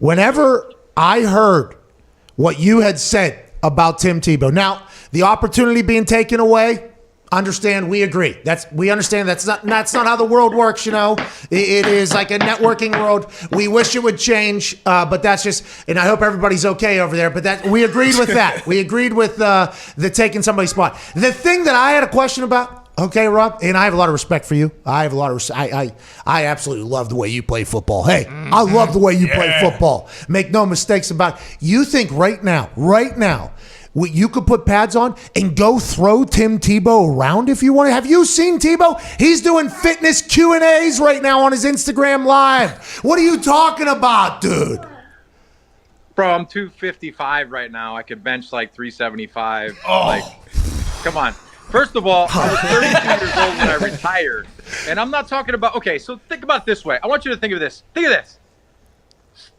whenever I heard what you had said about Tim Tebow, now the opportunity being taken away, understand, we agree. We understand that's not how the world works, It is like a networking world. We wish it would change, but that's just, and I hope everybody's okay over there, but we agreed with that. We agreed with the taking somebody's spot. The thing that I had a question about, okay, Rob, and I have a lot of respect for you. I absolutely love the way you play football. Hey, I love the way you play football. Make no mistakes about it. You think right now, you could put pads on and go throw Tim Tebow around if you want to. Have you seen Tebow? He's doing fitness Q&As right now on his Instagram Live. What are you talking about, dude? Bro, I'm 255 right now. I could bench like 375. Come on. First of all, I was 32 years old when I retired. And I'm not talking about, okay, so think about it this way. I want you to think of this. Think of this.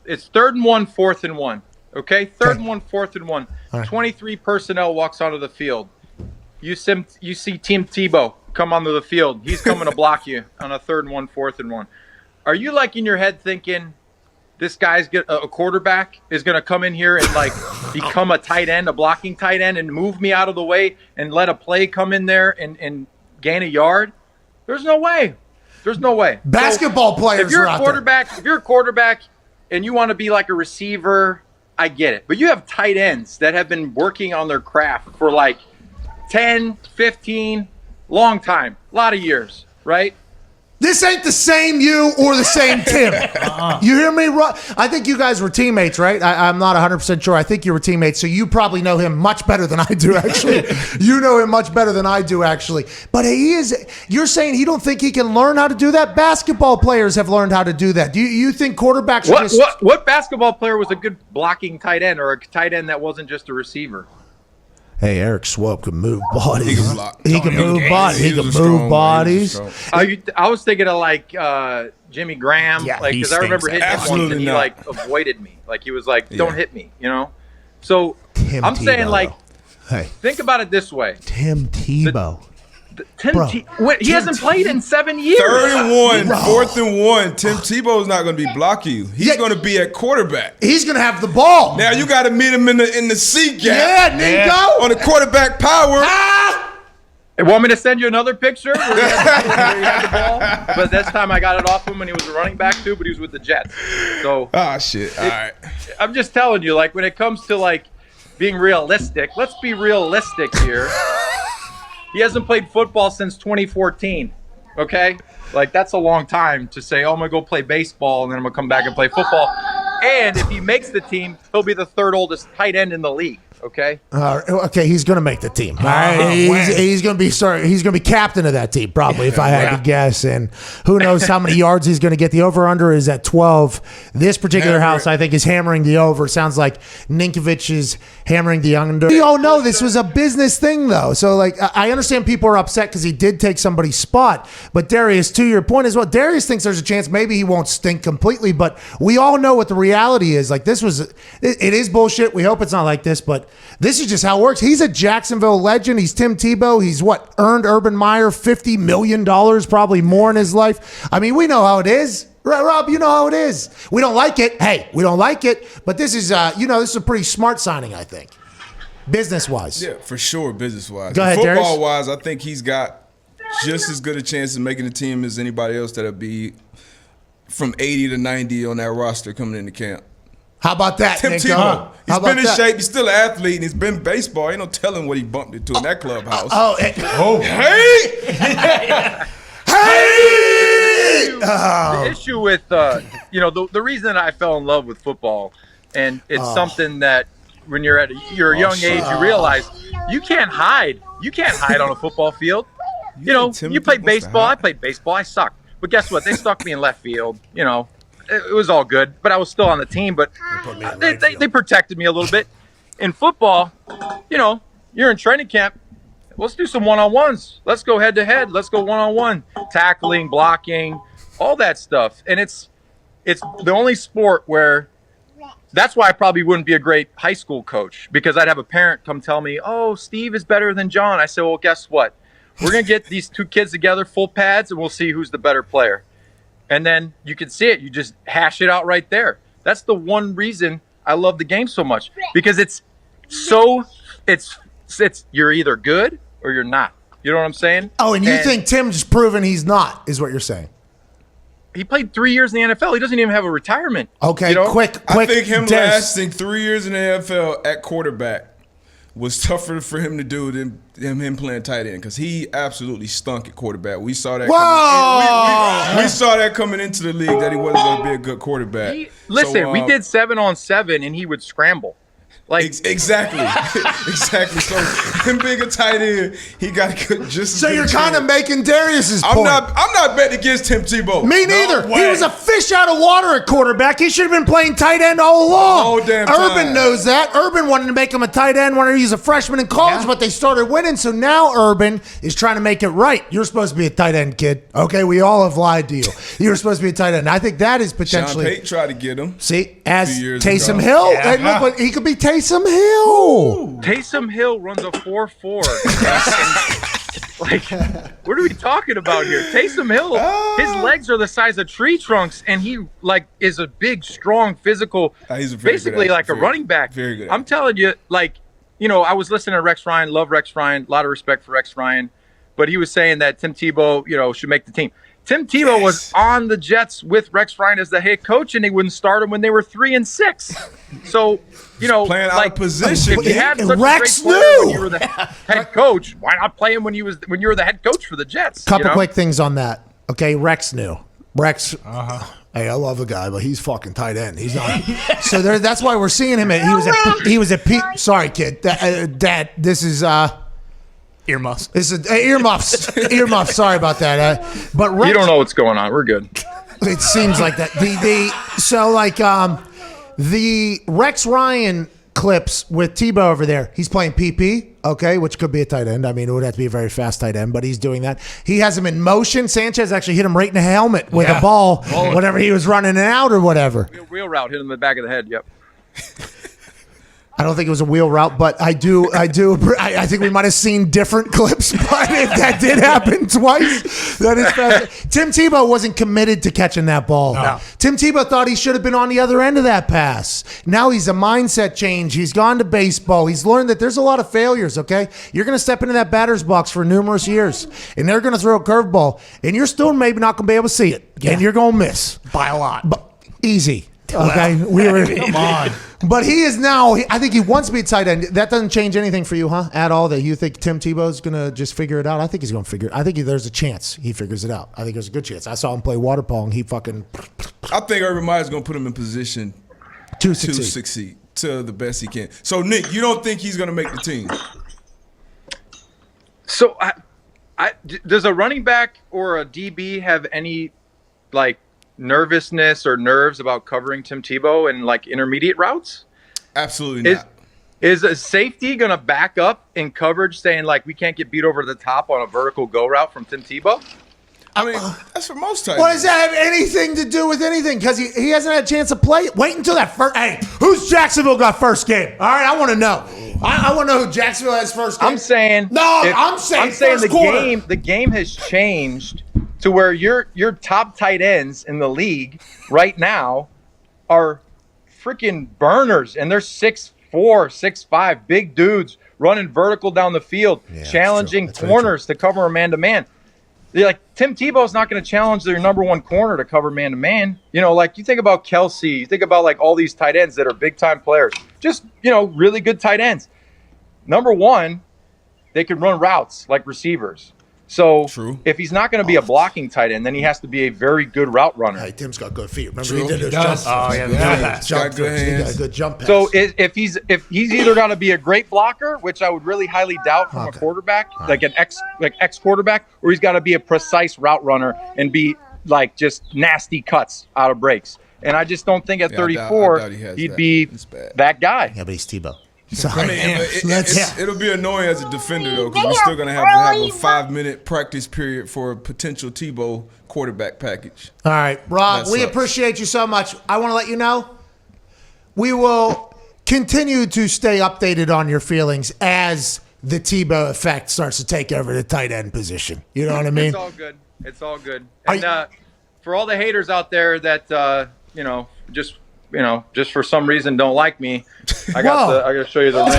It's 3rd and 1, 4th and 1. Okay? 3rd and 1, 4th and 1. Right. 23 personnel walks onto the field. You see Tim Tebow come onto the field. He's coming to block you on a 3rd and 1, 4th and 1. Are you like in your head thinking, this guy's a quarterback is going to come in here and like become a tight end, a blocking tight end, and move me out of the way and let a play come in there and gain a yard? There's no way. There's no way. Basketball players. If you're a quarterback and you want to be like a receiver, I get it. But you have tight ends that have been working on their craft for like 10, 15, long time, a lot of years, right? This ain't the same you or the same Tim. You hear me? I think you guys were teammates, right? I'm not 100% sure. I think you were teammates, so you probably know him much better than I do, actually. You know him much better than I do, actually. But you're saying you don't think he can learn how to do that? Basketball players have learned how to do that. Do you think quarterbacks What basketball player was a good blocking tight end or a tight end that wasn't just a receiver? Hey, Eric Swope can move bodies. He can move bodies. I was thinking of like Jimmy Graham, because I remember hitting him once and he like avoided me. Like he was like, "Don't hit me," So I'm saying like, think about it this way: Tim Tebow. He hasn't played in 7 years. 3rd and 1, 4th and 1. Tim Tebow's not going to be blocking you. He's going to be at quarterback. He's going to have the ball. Now you got to meet him in the C gap. Yeah, Nico. On the quarterback power. Hey, want me to send you another picture where he had the ball? But this time I got it off him and he was a running back too, but he was with the Jets. So shit. All right. I'm just telling you, like when it comes to like being realistic, let's be realistic here. He hasn't played football since 2014, okay? Like, that's a long time to say, I'm going to go play baseball, and then I'm going to come back and play football. And if he makes the team, he'll be the 3rd oldest tight end in the league, okay? Okay, he's going to make the team. He's going to be captain of that team, probably, if I had to guess. And who knows how many yards he's going to get. The over-under is at 12. This particular house, I think, is hammering the over. Sounds like Ninkovich is hammering the under. We all know this was a business thing, though. So, like, I understand people are upset because he did take somebody's spot. But, Darius, to your point as well, Darius thinks there's a chance maybe he won't stink completely. But we all know what the reality is. Like, it is bullshit. We hope it's not like this, but this is just how it works. He's a Jacksonville legend. He's Tim Tebow. He's earned Urban Meyer $50 million, probably more in his life. I mean, we know how it is. Right, Rob, you know how it is. We don't like it. Hey, we don't like it. But this is, this is a pretty smart signing, I think, business-wise. Yeah, for sure, business-wise. Go ahead, Darius. Football-wise, I think he's got just as good a chance of making the team as anybody else that'll be from 80 to 90 on that roster coming into camp. How about that, Tim Nico? Tebow. He's been in shape. He's still an athlete, and he's been baseball. Ain't no telling what he bumped into in that clubhouse. The issue with, the reason I fell in love with football, and it's something that when you're at a young age, you realize you can't hide. You can't hide on a football field. You play baseball. I played baseball. I sucked. But guess what? They stuck me in left field. It was all good, but I was still on the team. But they protected me a little bit. In football, you're in training camp. Let's do some one-on-ones. Let's go head-to-head. Let's go one-on-one. Tackling, blocking, all that stuff. And it's the only sport where that's why I probably wouldn't be a great high school coach, because I'd have a parent come tell me, oh, Steve is better than John. I said, well, guess what? We're going to get these two kids together, full pads, and we'll see who's the better player. And then you can see it. You just hash it out right there. That's the one reason I love the game so much, because it's you're either good or you're not. You know what I'm saying? Oh, and you think Tim's proven he's not, is what you're saying. He played 3 years in the NFL. He doesn't even have a retirement. Okay, you know? quick. I think him lasting 3 years in the NFL at quarterback was tougher for him to do than him playing tight end, because he absolutely stunk at quarterback. We saw that. We saw that coming into the league, that he wasn't going to be a good quarterback. We did 7-on-7 and he would scramble. Like exactly. So him being a tight end, he got just. So you're kind of making Darius's point. I'm not betting against Tim Tebow. Me neither. He was a fish out of water at quarterback. He should have been playing tight end all along. Urban knows that. Urban wanted to make him a tight end when he was a freshman in college, but they started winning. So now Urban is trying to make it right. You're supposed to be a tight end, kid. Okay, we all have lied to you. You're supposed to be a tight end. I think that is potentially. Sean Payton tried to get him. See, as Taysom Hill, look, he could be Taysom Hill. Ooh. Taysom Hill runs a 4.4. Like, what are we talking about here? Taysom Hill, his legs are the size of tree trunks, and he is a big, strong, physical, basically like a running back. Very good. I'm telling you, I was listening to Rex Ryan, love Rex Ryan, a lot of respect for Rex Ryan, but he was saying that Tim Tebow, should make the team. Tim Tebow was on the Jets with Rex Ryan as the head coach, and they wouldn't start him when they were 3-6. So, playing out of position. If you had such Rex a great player when you were the head coach, why not play him when you were the head coach for the Jets? Couple quick things on that. Okay, Rex knew. Rex. Hey, I love the guy, but he's fucking tight end. He's not. So that's why we're seeing him. He was at. Sorry, kid. Dad. This is. Earmuffs. This is earmuffs. Earmuffs. Sorry about that. But Rex, you don't know what's going on. We're good. It seems like that. The Rex Ryan clips with Tebow over there. He's playing PP, okay, which could be a tight end. I mean, it would have to be a very fast tight end, but he's doing that. He has him in motion. Sanchez actually hit him right in the helmet with a ball whenever he was running it out or whatever. Wheel route hit him in the back of the head. Yep. I don't think it was a wheel route, but I think we might have seen different clips, but if that did happen twice, that is fast. Tim Tebow wasn't committed to catching that ball. No. Tim Tebow thought he should have been on the other end of that pass. Now he's a mindset change. He's gone to baseball. He's learned that there's a lot of failures, okay? You're going to step into that batter's box for numerous years, and they're going to throw a curveball, and you're still maybe not going to be able to see it, and you're going to miss. By a lot. But easy. Okay, come on. But he is now. I think he wants to be a tight end. That doesn't change anything for you, huh? At all? That you think Tim Tebow's going to just figure it out? I think he's going to figure it. I think there's a chance he figures it out. I think there's a good chance. I saw him play water polo, and he fucking. I think Urban Meyer's going to put him in position to succeed to the best he can. So Nick, you don't think he's going to make the team? So, does a running back or a DB have any nervousness or nerves about covering Tim Tebow in intermediate routes? Absolutely not. Is a safety going to back up in coverage saying we can't get beat over the top on a vertical go route from Tim Tebow? I mean, that's for most times. What does that have anything to do with anything? Because he hasn't had a chance to play. Wait until that first. Hey, who's Jacksonville got first game? All right, I want to know. I want to know who Jacksonville has first game. I'm saying the game has changed to where your top tight ends in the league right now are freaking burners, and they're 6'4", 6'5", big dudes running vertical down the field, challenging corners to cover a man-to-man. Tim Tebow's not going to challenge their number one corner to cover man-to-man. You think about Kelsey, you think about all these tight ends that are big-time players, just really good tight ends. Number one, they can run routes like receivers. So if he's not going to be a blocking tight end, then he has to be a very good route runner. Hey, Tim's got good feet. Remember he did those jumps. Oh yeah, he's got good hands. He got a good jump pass. So if he's either going to be a great blocker, which I would really highly doubt from a quarterback, an ex quarterback, or he's got to be a precise route runner and be just nasty cuts out of breaks. And I just don't think at 34 he'd be that guy. Yeah, but he's Tebow. I mean, it'll be annoying as a defender, though, because we're still going to have a 5-minute practice period for a potential Tebow quarterback package. All right, Rob, we appreciate you so much. I want to let you know we will continue to stay updated on your feelings as the Tebow effect starts to take over the tight end position. You know what I mean? It's all good. It's all good. And for all the haters out there that, just just for some reason don't like me, I got to show you the ring.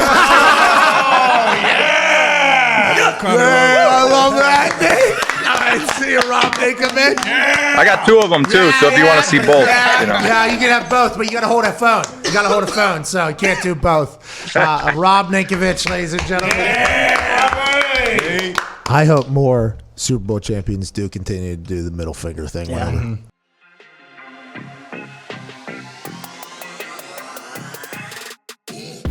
I love that. I see you, Rob Ninkovich. I got 2 of them too, so if you want to see both, Yeah, you can have both, but you got to hold a phone. You got to hold a phone, so you can't do both. Rob Ninkovich, ladies and gentlemen. I hope more Super Bowl champions do continue to do the middle finger thing.